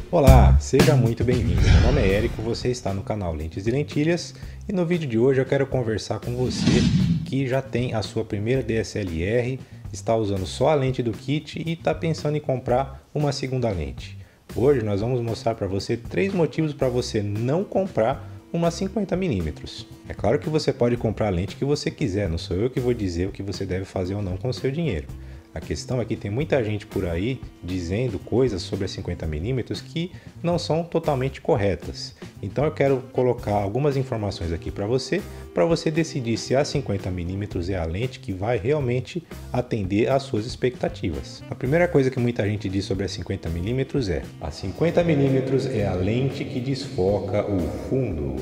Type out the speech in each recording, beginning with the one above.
Olá, seja muito bem-vindo. Meu nome é Érico, você está no canal Lentes e Lentilhas e no vídeo de hoje eu quero conversar com você que já tem a sua primeira DSLR, está usando só a lente do kit e está pensando em comprar uma segunda lente. Hoje nós vamos mostrar para você 3 motivos para você não comprar uma 50mm. É claro que você pode comprar a lente que você quiser, não sou eu que vou dizer o que você deve fazer ou não com o seu dinheiro. A questão é que tem muita gente por aí dizendo coisas sobre a 50mm que não são totalmente corretas. Então eu quero colocar algumas informações aqui para você decidir se a 50mm é a lente que vai realmente atender às suas expectativas. A primeira coisa que muita gente diz sobre a 50mm é: a 50mm é a lente que desfoca o fundo.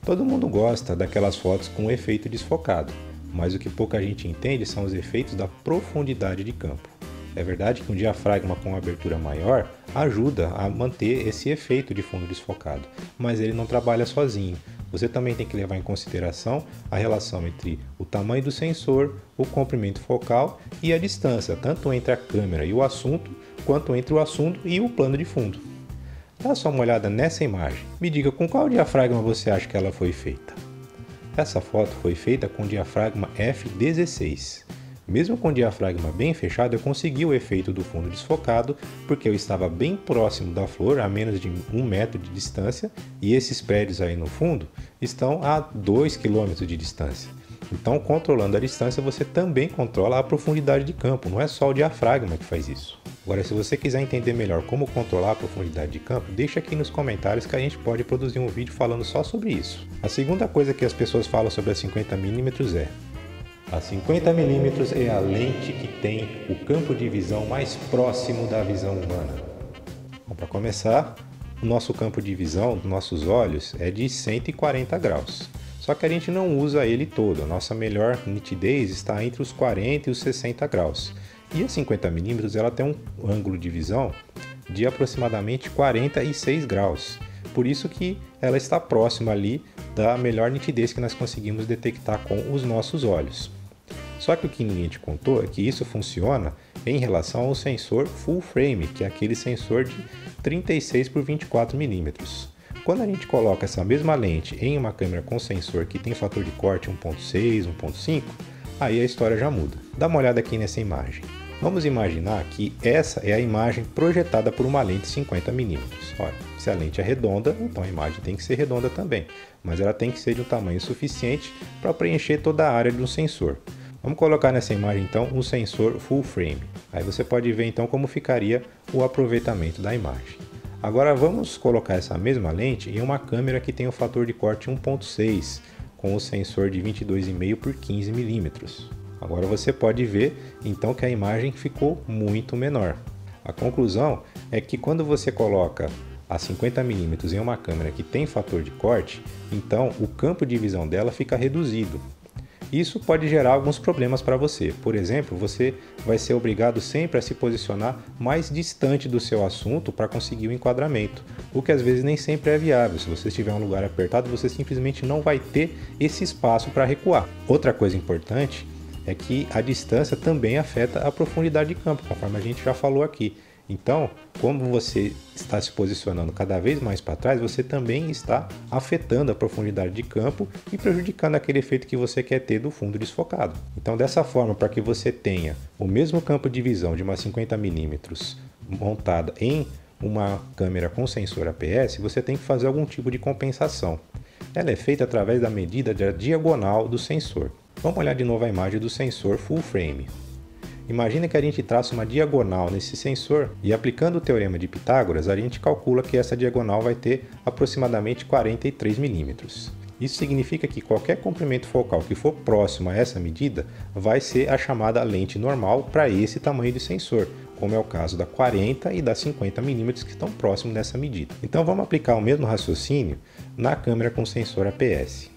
Todo mundo gosta daquelas fotos com efeito desfocado, mas o que pouca gente entende são os efeitos da profundidade de campo. É verdade que um diafragma com abertura maior ajuda a manter esse efeito de fundo desfocado, mas ele não trabalha sozinho. Você também tem que levar em consideração a relação entre o tamanho do sensor, o comprimento focal e a distância, tanto entre a câmera e o assunto, quanto entre o assunto e o plano de fundo. Dá só uma olhada nessa imagem. Me diga com qual diafragma você acha que ela foi feita. Essa foto foi feita com diafragma f16. Mesmo com o diafragma bem fechado, eu consegui o efeito do fundo desfocado porque eu estava bem próximo da flor, a menos de 1 metro de distância, e esses prédios aí no fundo estão a 2 km de distância. Então, controlando a distância, você também controla a profundidade de campo, não é só o diafragma que faz isso. Agora, se você quiser entender melhor como controlar a profundidade de campo, deixa aqui nos comentários que a gente pode produzir um vídeo falando só sobre isso. A segunda coisa que as pessoas falam sobre a 50mm é: a 50mm é a lente que tem o campo de visão mais próximo da visão humana. Bom, para começar, o nosso campo de visão dos nossos olhos é de 140 graus. Só que a gente não usa ele todo, a nossa melhor nitidez está entre os 40 e os 60 graus. E a 50mm ela tem um ângulo de visão de aproximadamente 46 graus. Por isso que ela está próxima ali da melhor nitidez que nós conseguimos detectar com os nossos olhos. Só que o que ninguém te contou é que isso funciona em relação ao sensor full frame, que é aquele sensor de 36 por 24mm. Quando a gente coloca essa mesma lente em uma câmera com sensor que tem fator de corte 1.6, 1.5, aí a história já muda. Dá uma olhada aqui nessa imagem. Vamos imaginar que essa é a imagem projetada por uma lente 50mm. Olha, se a lente é redonda, então a imagem tem que ser redonda também, mas ela tem que ser de um tamanho suficiente para preencher toda a área de um sensor. Vamos colocar nessa imagem então um sensor full frame. Aí você pode ver então como ficaria o aproveitamento da imagem. Agora vamos colocar essa mesma lente em uma câmera que tem o fator de corte 1.6, com o sensor de 22,5 por 15mm. Agora você pode ver então que a imagem ficou muito menor. A conclusão é que quando você coloca a 50mm em uma câmera que tem fator de corte, então o campo de visão dela fica reduzido. Isso pode gerar alguns problemas para você. Por exemplo, você vai ser obrigado sempre a se posicionar mais distante do seu assunto para conseguir o enquadramento, o que às vezes nem sempre é viável. Se você estiver em um lugar apertado, você simplesmente não vai ter esse espaço para recuar. Outra coisa importante é que a distância também afeta a profundidade de campo, conforme a gente já falou aqui. Então, como você está se posicionando cada vez mais para trás, você também está afetando a profundidade de campo e prejudicando aquele efeito que você quer ter do fundo desfocado. Então, dessa forma, para que você tenha o mesmo campo de visão de uma 50mm montada em uma câmera com sensor APS, você tem que fazer algum tipo de compensação. Ela é feita através da medida da diagonal do sensor. Vamos olhar de novo a imagem do sensor full frame. Imagina que a gente traça uma diagonal nesse sensor e, aplicando o teorema de Pitágoras, a gente calcula que essa diagonal vai ter aproximadamente 43mm. Isso significa que qualquer comprimento focal que for próximo a essa medida vai ser a chamada lente normal para esse tamanho de sensor, como é o caso da 40 e da 50mm que estão próximos dessa medida. Então vamos aplicar o mesmo raciocínio na câmera com sensor APS.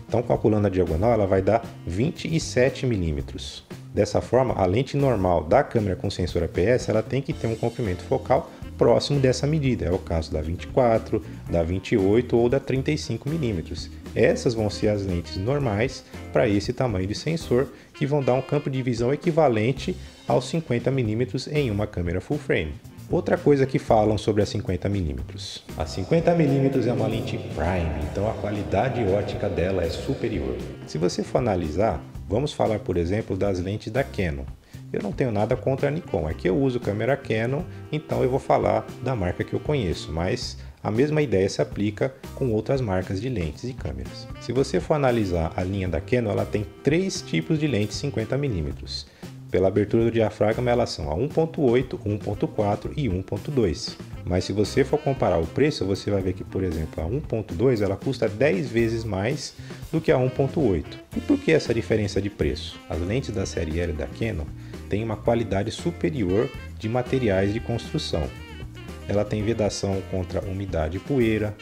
Então, calculando a diagonal, ela vai dar 27mm. Dessa forma, a lente normal da câmera com sensor APS ela tem que ter um comprimento focal próximo dessa medida. É o caso da 24, da 28 ou da 35mm. Essas vão ser as lentes normais para esse tamanho de sensor, que vão dar um campo de visão equivalente aos 50mm em uma câmera full frame. Outra coisa que falam sobre a 50mm. A 50mm é uma lente prime, então a qualidade ótica dela é superior. Se você for analisar, vamos falar, por exemplo, das lentes da Canon. Eu não tenho nada contra a Nikon, é que eu uso câmera Canon, então eu vou falar da marca que eu conheço, mas a mesma ideia se aplica com outras marcas de lentes e câmeras. Se você for analisar a linha da Canon, ela tem 3 tipos de lentes 50mm. Pela abertura do diafragma, elas são a 1.8, 1.4 e 1.2. Mas se você for comparar o preço, você vai ver que, por exemplo, a 1.2 ela custa 10 vezes mais do que a 1.8. E por que essa diferença de preço? As lentes da série L da Canon têm uma qualidade superior de materiais de construção. Ela tem vedação contra umidade e poeira,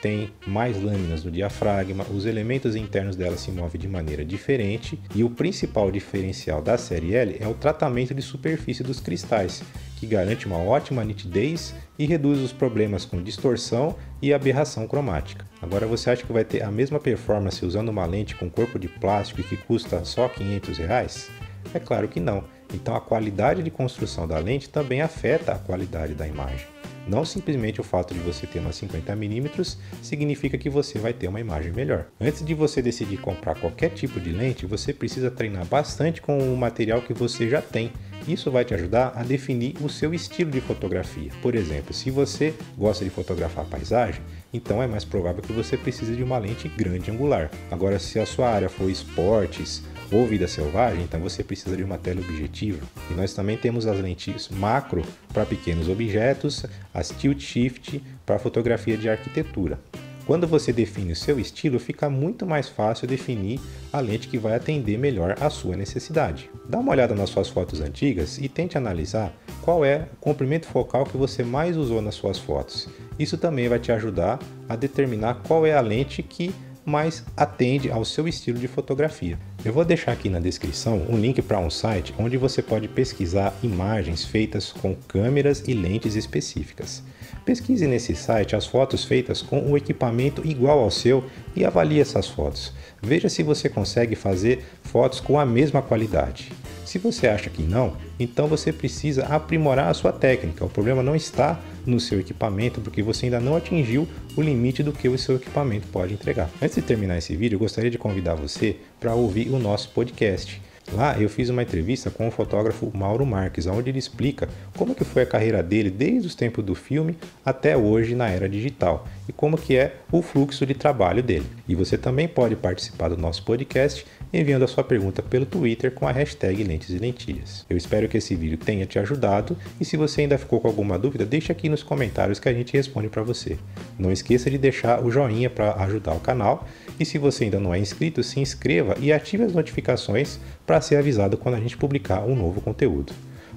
tem mais lâminas no diafragma, os elementos internos dela se movem de maneira diferente e o principal diferencial da série L é o tratamento de superfície dos cristais, que garante uma ótima nitidez e reduz os problemas com distorção e aberração cromática. Agora você acha que vai ter a mesma performance usando uma lente com corpo de plástico e que custa só R$500? É claro que não. Então a qualidade de construção da lente também afeta a qualidade da imagem. Não simplesmente o fato de você ter uma 50mm significa que você vai ter uma imagem melhor. Antes de você decidir comprar qualquer tipo de lente, você precisa treinar bastante com o material que você já tem. Isso vai te ajudar a definir o seu estilo de fotografia. Por exemplo, se você gosta de fotografar paisagem, então é mais provável que você precise de uma lente grande angular. Agora, se a sua área for esportes ou vida selvagem, então você precisa de uma teleobjetiva. E nós também temos as lentes macro para pequenos objetos, as tilt shift para fotografia de arquitetura. Quando você define o seu estilo, fica muito mais fácil definir a lente que vai atender melhor à sua necessidade. Dá uma olhada nas suas fotos antigas e tente analisar qual é o comprimento focal que você mais usou nas suas fotos. Isso também vai te ajudar a determinar qual é a lente que mais atende ao seu estilo de fotografia. Eu vou deixar aqui na descrição um link para um site onde você pode pesquisar imagens feitas com câmeras e lentes específicas. Pesquise nesse site as fotos feitas com um equipamento igual ao seu e avalie essas fotos. Veja se você consegue fazer fotos com a mesma qualidade. Se você acha que não, então você precisa aprimorar a sua técnica. O problema não está no seu equipamento, porque você ainda não atingiu o limite do que o seu equipamento pode entregar. Antes de terminar esse vídeo, eu gostaria de convidar você para ouvir o nosso podcast. Lá eu fiz uma entrevista com o fotógrafo Mauro Marques, onde ele explica como que foi a carreira dele desde os tempos do filme até hoje na era digital e como que é o fluxo de trabalho dele. E você também pode participar do nosso podcast enviando a sua pergunta pelo Twitter com a hashtag Lentes e Lentilhas. Eu espero que esse vídeo tenha te ajudado e se você ainda ficou com alguma dúvida, deixa aqui nos comentários que a gente responde para você. Não esqueça de deixar o joinha para ajudar o canal e se você ainda não é inscrito, se inscreva e ative as notificações para ser avisado quando a gente publicar um novo conteúdo.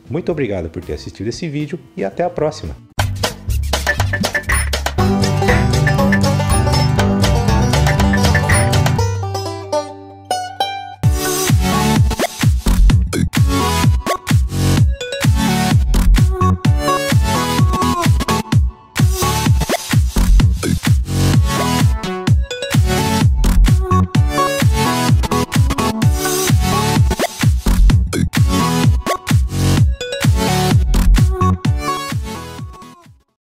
Muito obrigado por ter assistido esse vídeo e até a próxima!